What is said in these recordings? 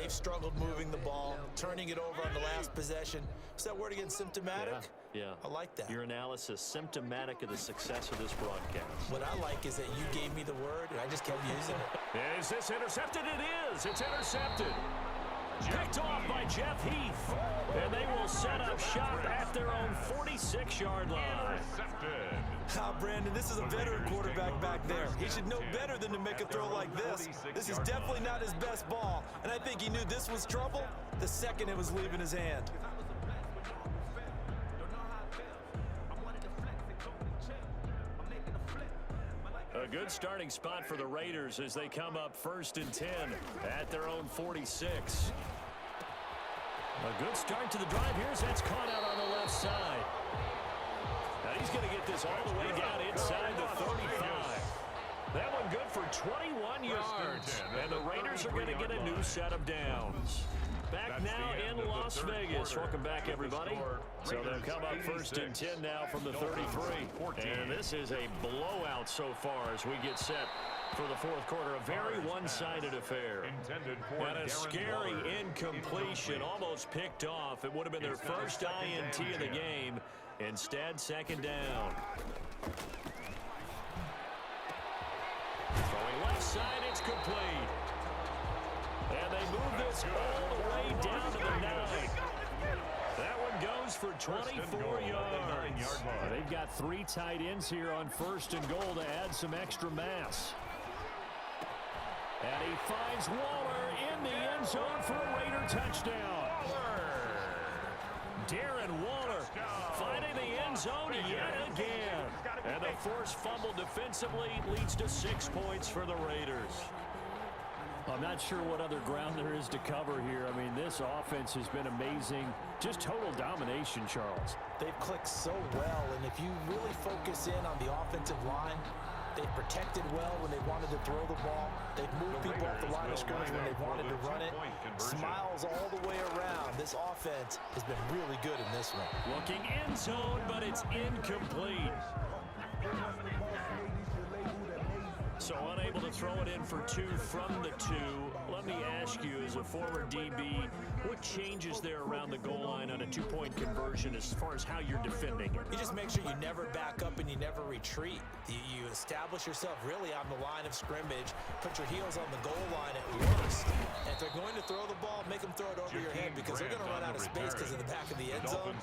they've struggled moving the ball, turning it over on the last possession. Is that word again, symptomatic? Yeah. I like that. Your analysis, symptomatic of the success of this broadcast. What I like is that you gave me the word, and I just kept using it. Is this intercepted? It is. It's intercepted. Picked off by Jeff Heath. And they will set up shop at their own 46-yard line. Brandon, this is a veteran quarterback back there. He should know better than to make a throw like this. This is definitely not his best ball, and I think he knew this was trouble the second it was leaving his hand. A good starting spot for the Raiders as they come up 1st and 10 at their own 46. A good start to the drive. Here's that's caught out on the left side. Now he's going to get this all the way down inside the 35. That one good for 21 yards. And the Raiders are going to get a new set of downs. Back now in Las Vegas. Welcome back, everybody. So they'll come up 1st and 10 now from the 33. And this is a blowout so far as we get set for the 4th quarter. A very one-sided affair. And a scary incompletion, almost picked off. It would have been their first INT of the game. Instead, 2nd down. Throwing left side, it's complete. And they move this all the way down to the 9. That one goes for 24 yards. They've got 3 tight ends here on 1st and goal to add some extra mass. And he finds Waller in the end zone for a Raider touchdown. Darren Waller finding the end zone yet again. And the forced fumble defensively leads to 6 points for the Raiders. I'm not sure what other ground there is to cover here. I mean, this offense has been amazing. Just total domination, Charles. They've clicked so well, and if you really focus in on the offensive line, they've protected well when they wanted to throw the ball. They've moved people off the line of scrimmage when they wanted to run it. Smiles all the way around. This offense has been really good in this one. Looking end zone, but it's incomplete. So unable to throw it in for 2 from the 2. Let me ask you, as a former DB, what changes there around the goal line on a 2-point conversion as far as how you're defending it? You just make sure you never back up and you never retreat. You establish yourself really on the line of scrimmage, put your heels on the goal line at worst. And if they're going to throw the ball, make them throw it over your head because they're going to run out of space because in the back of the end zone,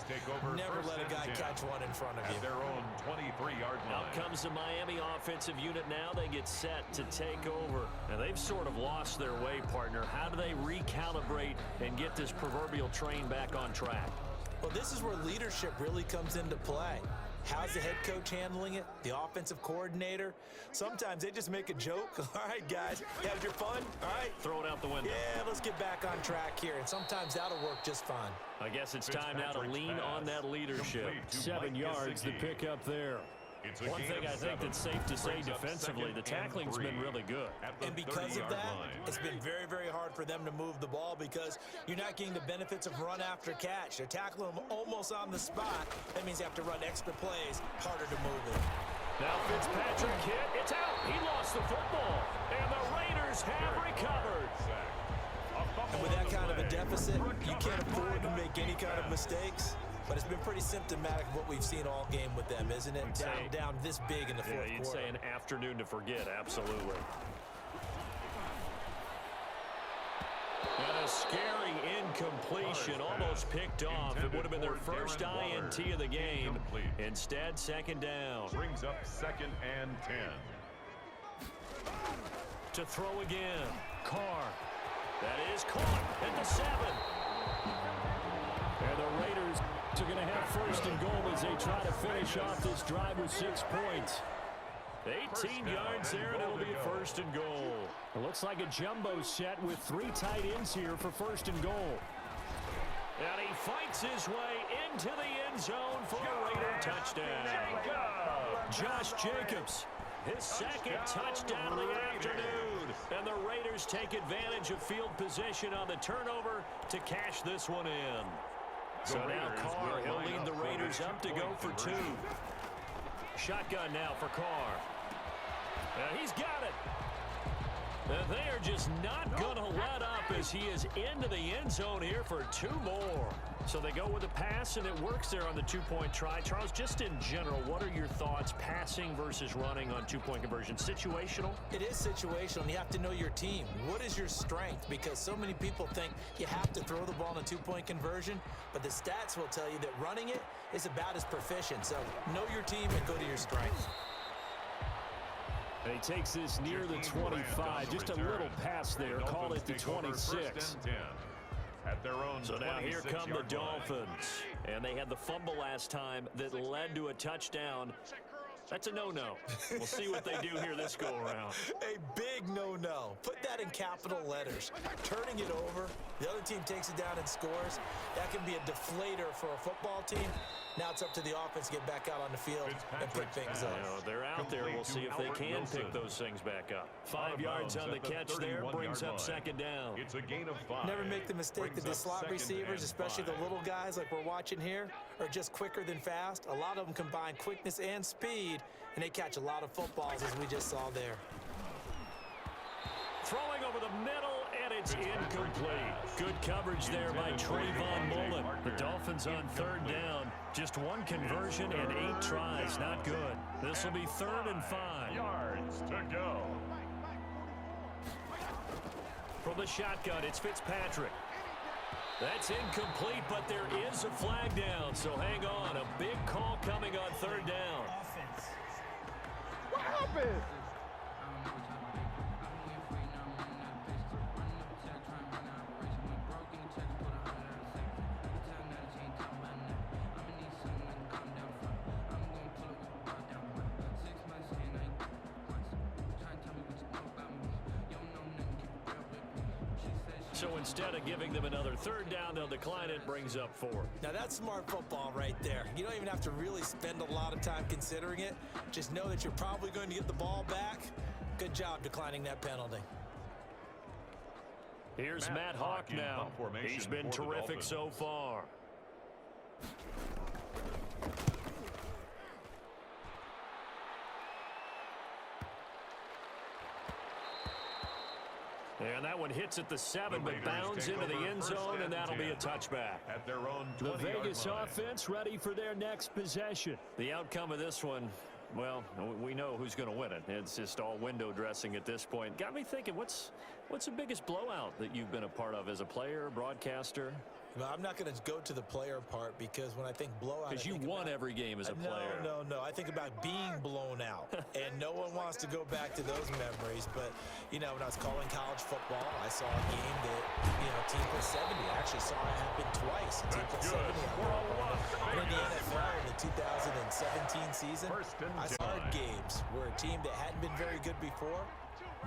never let a guy catch one in front of you. Their own 23-yard line. Out comes the Miami offensive unit now. They get set to take over. And they've sort of lost their way, partner. How do they recalibrate and get this proverbial train back on track? Well, this is where leadership really comes into play. How's the head coach handling it? The offensive coordinator? Sometimes they just make a joke. All right, guys, you have your fun? All right. Throw it out the window. Yeah, let's get back on track here. And sometimes that'll work just fine. I guess it's time now to lean on that leadership. 7 yards, the pickup there. One thing I think that's safe to say defensively, the tackling's been really good. And because of that, it's been very, very hard for them to move the ball because you're not getting the benefits of run after catch. They're tackling them almost on the spot. That means you have to run extra plays, harder to move it. Now Fitzpatrick hit. It's out. He lost the football. And the Raiders have recovered. And with that kind of a deficit, you can't afford to make any kind of mistakes. But it's been pretty symptomatic of what we've seen all game with them, isn't it? Down this big in the fourth quarter. You'd say an afternoon to forget, absolutely. And a scary incompletion, almost picked off. It would have been their first INT of the game. Instead, 2nd down. Brings up 2nd and 10. To throw again. Carr. That is caught at the 7. And the Raiders are going to have 1st and goal as they try to finish off this drive with 6 points. 18 yards there, and it'll be a 1st and goal. It looks like a jumbo set with 3 tight ends here for 1st and goal. And he fights his way into the end zone for a Raider touchdown. Josh Jacobs, his 2nd touchdown of the afternoon. And the Raiders take advantage of field position on the turnover to cash this one in. So now Carr, he'll lead the Raiders up to go for 2. Shotgun now for Carr. And he's got it. And they are just not going to let up as he is into the end zone here for 2 more. So they go with a pass, and it works there on the 2-point try. Charles, just in general, what are your thoughts passing versus running on 2-point conversion? Situational? It is situational, and you have to know your team. What is your strength? Because so many people think you have to throw the ball in a 2-point conversion, but the stats will tell you that running it is about as proficient. So know your team and go to your strength. And he takes this near the 25. Just a little pass there. Call it the 26. So now here come the Dolphins. And they had the fumble last time that led to a touchdown. That's a no-no. We'll see what they do here this go-around. A big no-no. Put that in capital letters. Turning it over, the other team takes it down and scores. That can be a deflator for a football team. Now it's up to the offense to get back out on the field and pick things up. You know, they're out there. We'll see if they can pick those things back up. 5 yards on the catch there, brings up second down. It's a gain of 5. Never make the mistake that the slot receivers, especially the little guys like we're watching here, are just quicker than fast. A lot of them combine quickness and speed, and they catch a lot of footballs, as we just saw there. Throwing over the middle, and it's incomplete. Good coverage there by Trayvon Mullen. The Dolphins on 3rd down. Just 1 conversion and 8 tries. Not good. This will be 3rd and 5. Yards to go. From the shotgun, it's Fitzpatrick. That's incomplete, but there is a flag down, so hang on. A big call coming on 3rd down. What happened? So instead of giving them another 3rd down, they'll decline it, brings up 4. Now that's smart football right there. You don't even have to really spend a lot of time considering it. Just know that you're probably going to get the ball back. Good job declining that penalty. Here's Matt Hawk now. He's been terrific so far. And that one hits at the 7, but bounds into the end zone, and that'll be a touchback. At their own The Vegas offense ready for their next possession. The outcome of this one, well, we know who's going to win it. It's just all window dressing at this point. Got me thinking, what's the biggest blowout that you've been a part of as a player, broadcaster? No, I'm not going to go to the player part because when I think blowout, because you won every game as a player. No. I think about being blown out, and no one wants to go back to those memories. But, you know, when I was calling college football, I saw a game that, you know, team put 70. I actually saw it happen twice. A team put 70 on in the NFL in the 2017 season. I saw games where a team that hadn't been very good before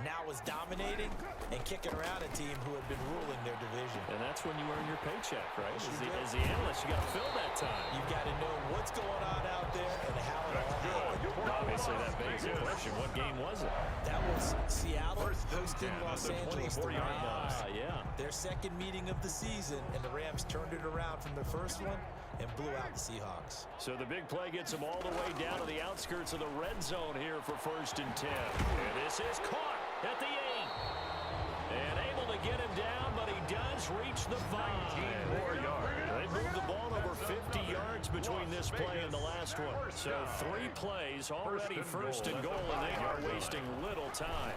now was dominating and kicking around a team who had been ruling their division. And that's when you earn your paycheck, right? As the analyst, you got to fill that time. You've got to know what's going on out there and how it all happened. Obviously, that begs the question, what game was it? That was Seattle hosting Los Angeles. The Rams. Yeah. Their second meeting of the season, and the Rams turned it around from the first one and blew out the Seahawks. So the big play gets them all the way down to the outskirts of the red zone here for 1st and 10. And this is caught at the 8. And able to get him down, but he does reach the 5. They moved the ball over 50 yards between this play and the last one. So 3 plays already 1st and goal, and they are wasting little time.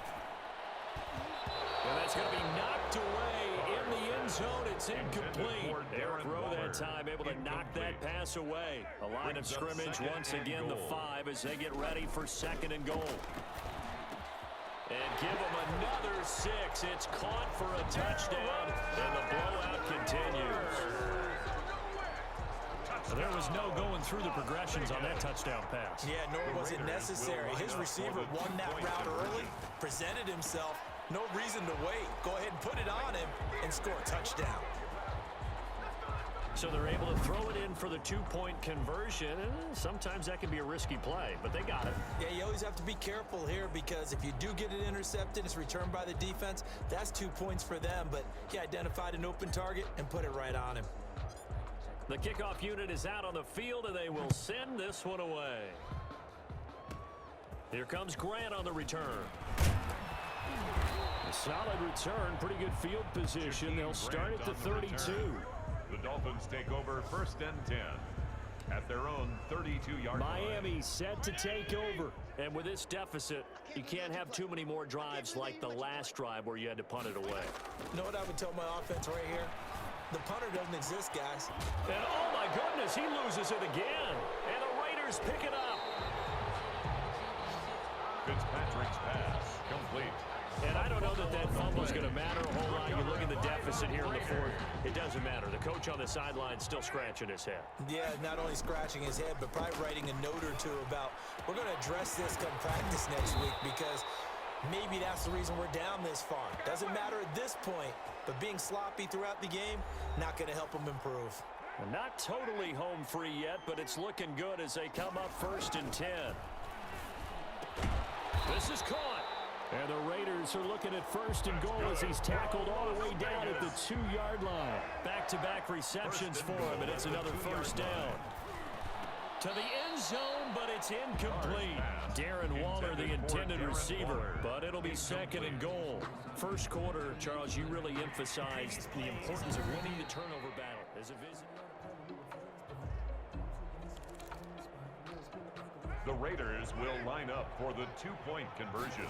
And that's going to be knocked away in the end zone. It's incomplete. Eric Rowe that time able to knock that pass away. A line of scrimmage once again, the 5 as they get ready for 2nd and goal. And give them another 6. It's caught for a touchdown, and the blowout continues. There was no going through the progressions on that touchdown pass. Yeah, nor was it necessary. His receiver won that route early, presented himself. No reason to wait. Go ahead and put it on him and score a touchdown. So they're able to throw it in for the 2-point conversion. And sometimes that can be a risky play, but they got it. Yeah, you always have to be careful here because if you do get it intercepted, it's returned by the defense. That's 2 points for them, but he identified an open target and put it right on him. The kickoff unit is out on the field, and they will send this one away. Here comes Grant on the return. The Solid return, pretty good field position. They'll start at the 32. The Dolphins take over 1st and 10 at their own 32-yard line. Miami set to take over. And with this deficit, you can't have too many more drives like the last drive where you had to punt it away. You know what I would tell my offense right here? The punter doesn't exist, guys. And oh my goodness, he loses it again. And the Raiders pick it up. Fitzpatrick's pass complete. And I don't know that that fumble is going to matter a whole lot. You look at the deficit here in the fourth. It doesn't matter. The coach on the sideline still scratching his head. Yeah, not only scratching his head, but probably writing a note or two about we're going to address this come practice next week because maybe that's the reason we're down this far. Doesn't matter at this point, but being sloppy throughout the game, not going to help them improve. Well, not totally home free yet, but it's looking good as they come up 1st and 10. This is caught. And the Raiders are looking at 1st and goal as he's tackled all the way down at the 2-yard line. Back-to-back receptions for him, and it's another 1st down. To the end zone, but it's incomplete. Darren Waller, the intended receiver, but it'll be 2nd and goal. First quarter, Charles, you really emphasized the importance of winning the turnover battle as a visitor. The Raiders will line up for the 2-point conversion.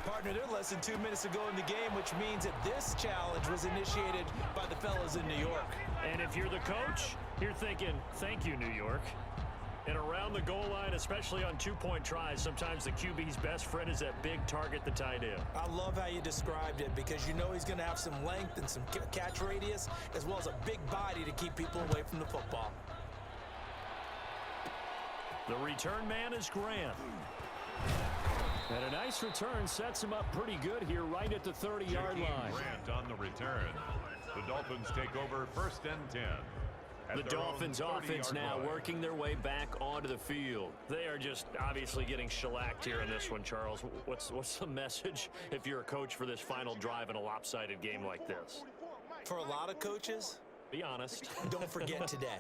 Partner, they're less than 2 minutes to go in the game, which means that this challenge was initiated by the fellas in New York. And if you're the coach, you're thinking, thank you, New York. And around the goal line, especially on 2-point tries, sometimes the QB's best friend is that big target, the tight end. I love how you described it because you know he's going to have some length and some catch radius as well as a big body to keep people away from the football. The return man is Grant. And a nice return sets him up pretty good here right at the 30-yard line. Grant on the return. The Dolphins take over 1st and 10. The Dolphins offense now working their way back onto the field. They are just obviously getting shellacked here in this one, Charles. What's the message if you're a coach for this final drive in a lopsided game like this? For a lot of coaches, be honest. Don't forget today.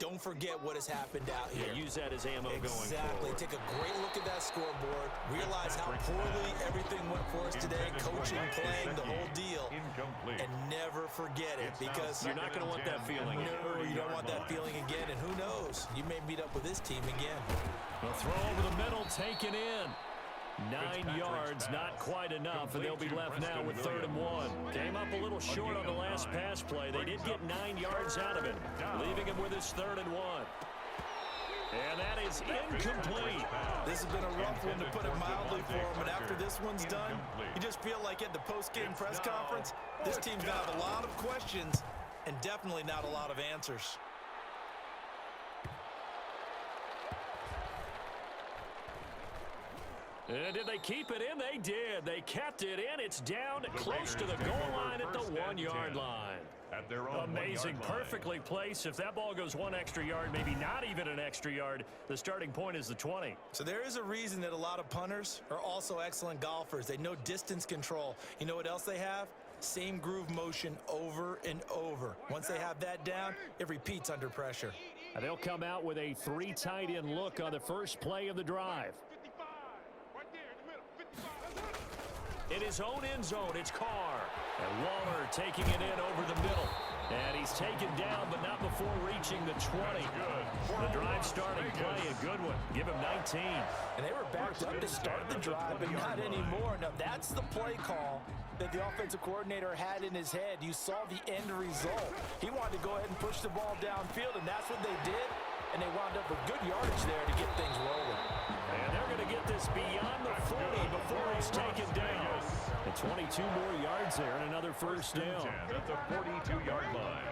Don't forget what has happened out here. Yeah, use that as ammo going forward. Exactly. Take a great look at that scoreboard. Realize how poorly everything went for us today. Coaching, playing, the whole deal. And never forget it because you're not going to want that feeling. No, you don't want that feeling again. And who knows? You may meet up with this team again. The throw over the middle taken in. 9 yards, not quite enough, and they'll be left now with 3rd and 1. Came up a little short on the last pass play. They did get 9 yards out of it, leaving him with his 3rd and 1. And that is incomplete. This has been a rough one, to put it mildly, for him. But after this one's done, you just feel like at the post-game press conference, this team's got a lot of questions and definitely not a lot of answers. And did they keep it in? They did. They kept it in. It's down close to the goal line at the 1-yard line. At their own amazing, perfectly placed. If that ball goes 1 extra yard, maybe not even an extra yard, the starting point is the 20. So there is a reason that a lot of punters are also excellent golfers. They know distance control. You know what else they have? Same groove motion over and over. Once they have that down, it repeats under pressure. And they'll come out with a 3 tight end look on the first play of the drive. In his own end zone, it's Carr. And Waller taking it in over the middle. And he's taken down, but not before reaching the 20. The drive starting play, a good one. Give him 19. And they were backed up to start the drive, but not anymore. Now, that's the play call that the offensive coordinator had in his head. You saw the end result. He wanted to go ahead and push the ball downfield, and that's what they did. And they wound up with good yardage there to get things rolling. And they're going to get this beyond the 40 before he's taken down. And 22 more yards there and another first down. At the 42-yard line.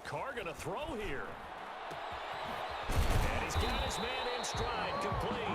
Carr going to throw here. And he's got his man in stride, complete.